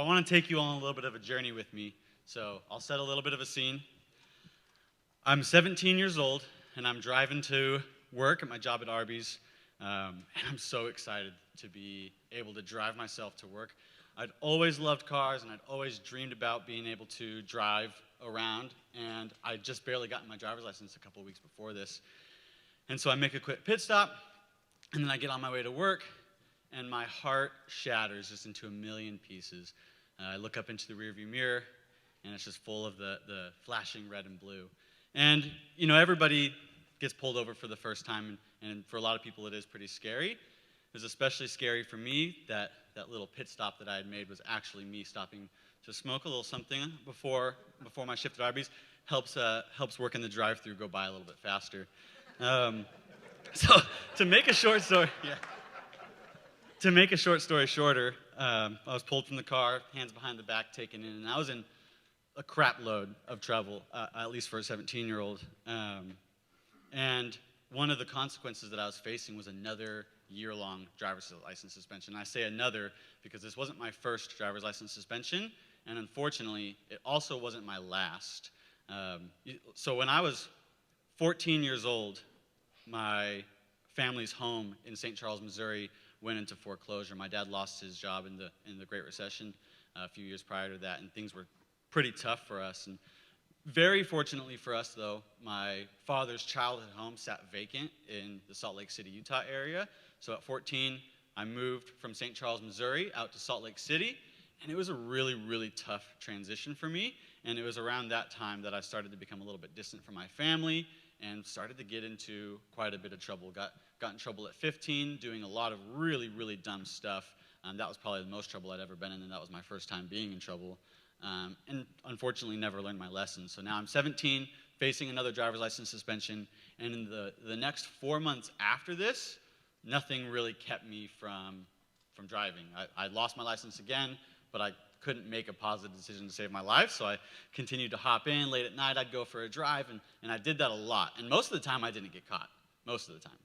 I want to take you on a little bit of a journey with me. So I'll set a little bit of a scene. I'm 17 years old, and I'm driving to work at my job at Arby's, and I'm so excited to be able to drive myself to work. I'd always loved cars, and I'd always dreamed about being able to drive around, and I just barely gotten my driver's license a couple weeks before this. And so I make a quick pit stop, and then I get on my way to work, and my heart shatters just into a million pieces. I look up into the rearview mirror, and it's just full of the flashing red and blue. And, you know, everybody gets pulled over for the first time, and for a lot of people it is pretty scary. It was especially scary for me that little pit stop that I had made was actually me stopping to smoke a little something before my shift at Arby's. Helps working the drive-thru go by a little bit faster. So to make a short story, shorter, I was pulled from the car, hands behind the back, taken in, and I was in a crap load of trouble, at least for a 17-year-old. And one of the consequences that I was facing was another year-long driver's license suspension. I say another because this wasn't my first driver's license suspension, and unfortunately, it also wasn't my last. So when I was 14 years old, my family's home in St. Charles, Missouri, went into foreclosure. My dad lost his job in the Great Recession a few years prior to that, and things were pretty tough for us. And very fortunately for us, though, my father's childhood home sat vacant in the Salt Lake City, Utah area. So at 14, I moved from St. Charles, Missouri, out to Salt Lake City, and it was a really, really tough transition for me. And it was around that time that I started to become a little bit distant from my family and started to get into quite a bit of trouble. Got in trouble at 15, doing a lot of really, really dumb stuff. That was probably the most trouble I'd ever been in, and that was my first time being in trouble. And unfortunately never learned my lesson. So now I'm 17, facing another driver's license suspension, and in the next 4 months after this, nothing really kept me from driving. I lost my license again, but I couldn't make a positive decision to save my life, so I continued to hop in. Late at night, I'd go for a drive, and I did that a lot. And most of the time, I didn't get caught. Most of the time.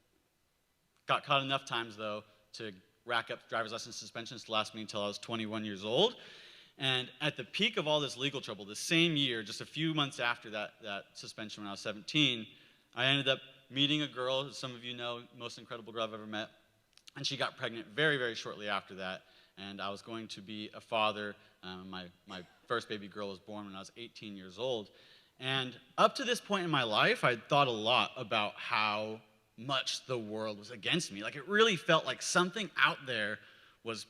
Got caught enough times, though, to rack up driver's license suspensions to last me until I was 21 years old. And at the peak of all this legal trouble, the same year, just a few months after that suspension when I was 17, I ended up meeting a girl, who some of you know, most incredible girl I've ever met, and she got pregnant very, very shortly after that. And I was going to be a father. My first baby girl was born when I was 18 years old. And up to this point in my life, I'd thought a lot about how much the world was against me. Like, it really felt like something out there was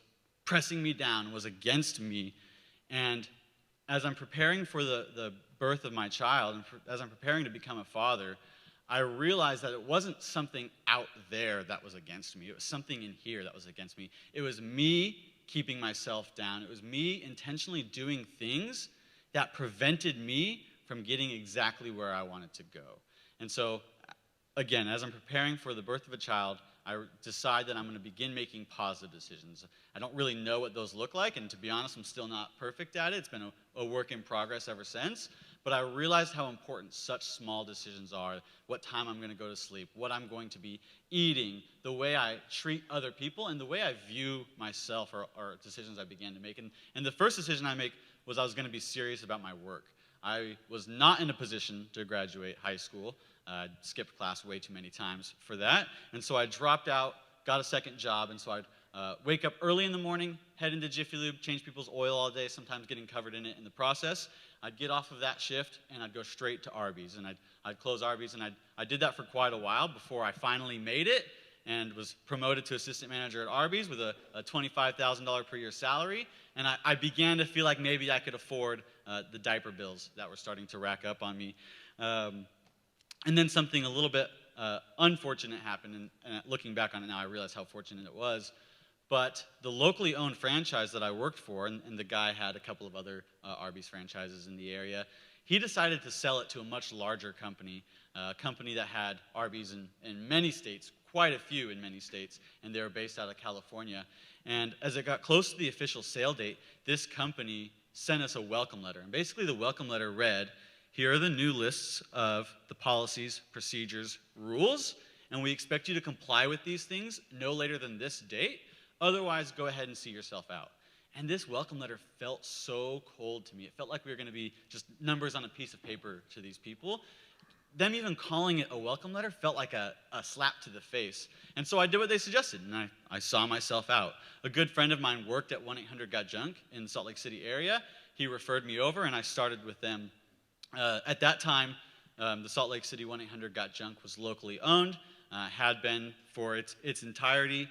pressing me down, was against me. And as I'm preparing for the birth of my child, and as I'm preparing to become a father, I realized that it wasn't something out there that was against me. It was something in here that was against me. It was me keeping myself down. It was me intentionally doing things that prevented me from getting exactly where I wanted to go. And so, again, as I'm preparing for the birth of a child, I decide that I'm going to begin making positive decisions. I don't really know what those look like, and to be honest, I'm still not perfect at it. It's been a work in progress ever since. But I realized how important such small decisions are. What time I'm going to go to sleep, what I'm going to be eating, the way I treat other people, and the way I view myself are decisions I began to make. And the first decision I made was I was going to be serious about my work. I was not in a position to graduate high school. I skipped class way too many times for that. And so I dropped out, got a second job, and so I'd wake up early in the morning, head into Jiffy Lube, change people's oil all day, sometimes getting covered in it in the process. I'd get off of that shift, and I'd go straight to Arby's, and I'd close Arby's, and I did that for quite a while before I finally made it and was promoted to assistant manager at Arby's with a $25,000 per year salary, and I began to feel like maybe I could afford the diaper bills that were starting to rack up on me. And then something a little bit unfortunate happened, and looking back on it now, I realize how fortunate it was. But the locally owned franchise that I worked for, and the guy had a couple of other Arby's franchises in the area, he decided to sell it to a much larger company, a company that had Arby's in many states, quite a few in many states, and they were based out of California. And as it got close to the official sale date, this company sent us a welcome letter. And basically the welcome letter read, "Here are the new lists of the policies, procedures, rules, and we expect you to comply with these things no later than this date. Otherwise, go ahead and see yourself out." And this welcome letter felt so cold to me. It felt like we were going to be just numbers on a piece of paper to these people. Them even calling it a welcome letter felt like a slap to the face. And so I did what they suggested, and I saw myself out. A good friend of mine worked at 1-800-GOT-JUNK in the Salt Lake City area. He referred me over, and I started with them. At that time, the Salt Lake City 1-800-GOT-JUNK was locally owned, had been for its entirety.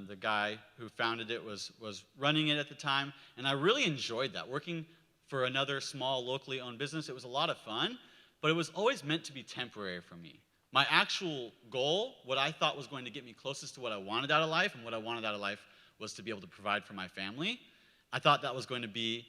The guy who founded it was running it at the time, and I really enjoyed that. Working for another small locally owned business, it was a lot of fun, but it was always meant to be temporary for me. My actual goal, what I thought was going to get me closest to what I wanted out of life, and what I wanted out of life was to be able to provide for my family. I thought that was going to be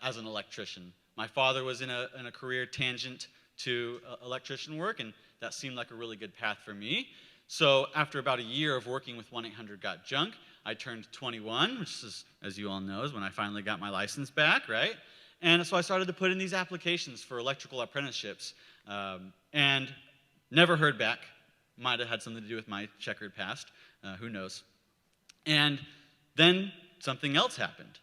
as an electrician. My father was in a career tangent to electrician work, and that seemed like a really good path for me. So after about a year of working with 1-800-GOT-JUNK, I turned 21, which is, as you all know, is when I finally got my license back, right? And so I started to put in these applications for electrical apprenticeships, and never heard back. Might have had something to do with my checkered past, who knows. And then something else happened.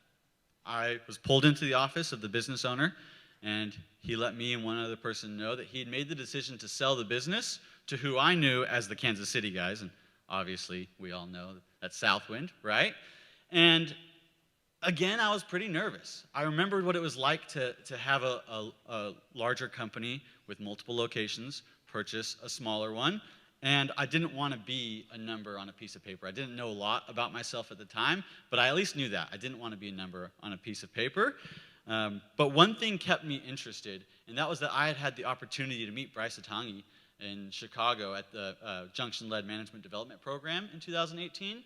I was pulled into the office of the business owner, and he let me and one other person know that he had made the decision to sell the business to who I knew as the Kansas City guys, and obviously we all know that's Southwind, right? And again, I was pretty nervous. I remembered what it was like to have a larger company with multiple locations purchase a smaller one, and I didn't want to be a number on a piece of paper. I didn't know a lot about myself at the time, but I at least knew that. I didn't want to be a number on a piece of paper. But one thing kept me interested, and that was that I had had the opportunity to meet Bryce Atangi in Chicago at the Junction-Led Management Development Program in 2018,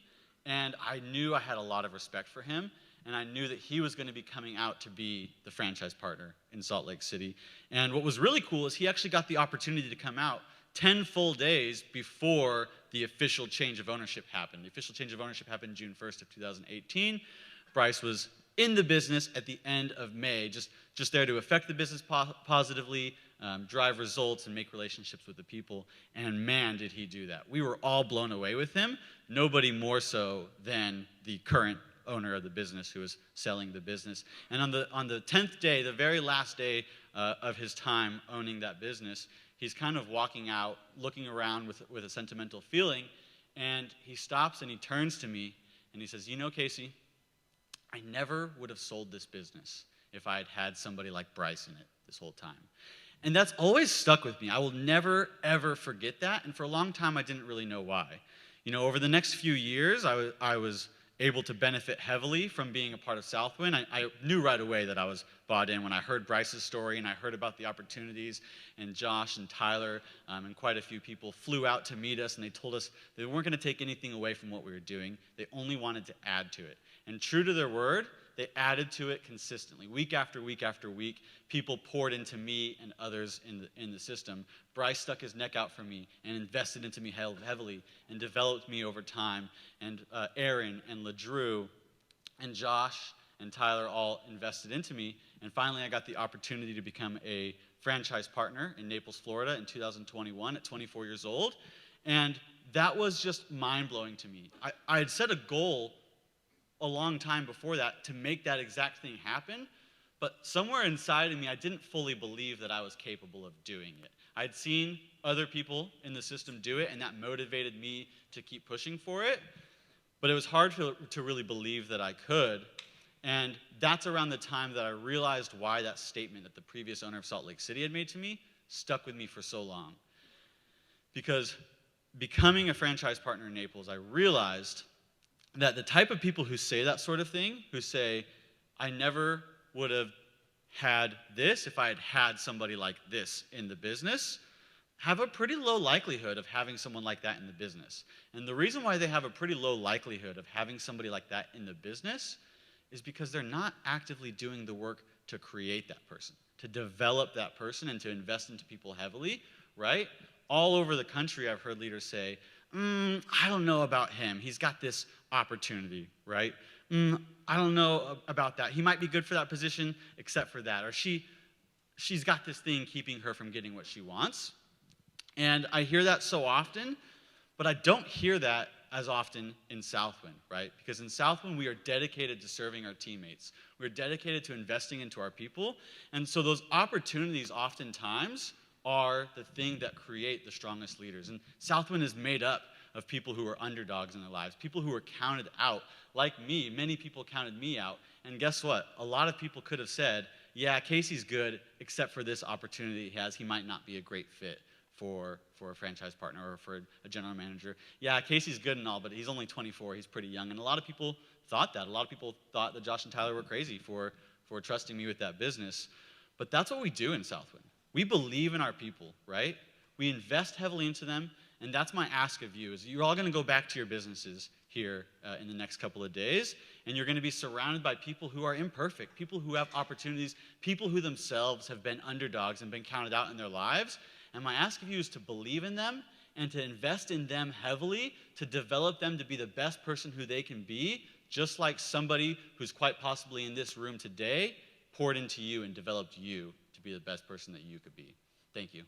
and I knew I had a lot of respect for him, and I knew that he was going to be coming out to be the franchise partner in Salt Lake City. And what was really cool is he actually got the opportunity to come out 10 full days before the official change of ownership happened. The official change of ownership happened June 1st of 2018. Bryce was in the business at the end of May, just there to affect the business positively, drive results, and make relationships with the people. And man, did he do that. We were all blown away with him, nobody more so than the current owner of the business who was selling the business. And on the 10th day, the very last day of his time owning that business, he's kind of walking out, looking around with a sentimental feeling, and he stops and he turns to me and he says, "You know, Casey, I never would have sold this business if I had had somebody like Bryce in it this whole time." And that's always stuck with me. I will never, ever forget that, and for a long time I didn't really know why. You know, over the next few years, I was able to benefit heavily from being a part of Southwind. I knew right away that I was bought in when I heard Bryce's story and I heard about the opportunities, and Josh and Tyler and quite a few people flew out to meet us, and they told us they weren't going to take anything away from what we were doing. They only wanted to add to it. And true to their word, they added to it consistently. Week after week after week, people poured into me and others in the system. Bryce stuck his neck out for me and invested into me heavily and developed me over time. And Aaron and LeDrew and Josh and Tyler all invested into me. And finally, I got the opportunity to become a franchise partner in Naples, Florida in 2021 at 24 years old. And that was just mind-blowing to me. I had set a goal a long time before that to make that exact thing happen, but somewhere inside of me, I didn't fully believe that I was capable of doing it. I'd seen other people in the system do it, and that motivated me to keep pushing for it, but it was hard to really believe that I could. And that's around the time that I realized why that statement that the previous owner of Salt Lake City had made to me stuck with me for so long. Because becoming a franchise partner in Naples, I realized that the type of people who say that sort of thing, who say, "I never would have had this if I had had somebody like this in the business," have a pretty low likelihood of having someone like that in the business. And the reason why they have a pretty low likelihood of having somebody like that in the business is because they're not actively doing the work to create that person, to develop that person, and to invest into people heavily, right? All over the country, I've heard leaders say, "I don't know about him. He's got this opportunity," right? "I don't know about that. He might be good for that position, except for that." Or she's got this thing keeping her from getting what she wants. And I hear that so often, but I don't hear that as often in Southwind, right? Because in Southwind, we are dedicated to serving our teammates. We're dedicated to investing into our people. And so those opportunities oftentimes are the thing that create the strongest leaders. And Southwind is made up of people who are underdogs in their lives, people who are counted out. Like me, many people counted me out. And guess what? A lot of people could have said, yeah, Casey's good, except for this opportunity he has. He might not be a great fit for a franchise partner or for a general manager. Yeah, Casey's good and all, but he's only 24. He's pretty young. And a lot of people thought that. A lot of people thought that Josh and Tyler were crazy for trusting me with that business. But that's what we do in Southwind. We believe in our people, right? We invest heavily into them. And that's my ask of you, is you're all going to go back to your businesses here in the next couple of days, and you're going to be surrounded by people who are imperfect, people who have opportunities, people who themselves have been underdogs and been counted out in their lives. And my ask of you is to believe in them and to invest in them heavily, to develop them to be the best person who they can be, just like somebody who's quite possibly in this room today poured into you and developed you to be the best person that you could be. Thank you.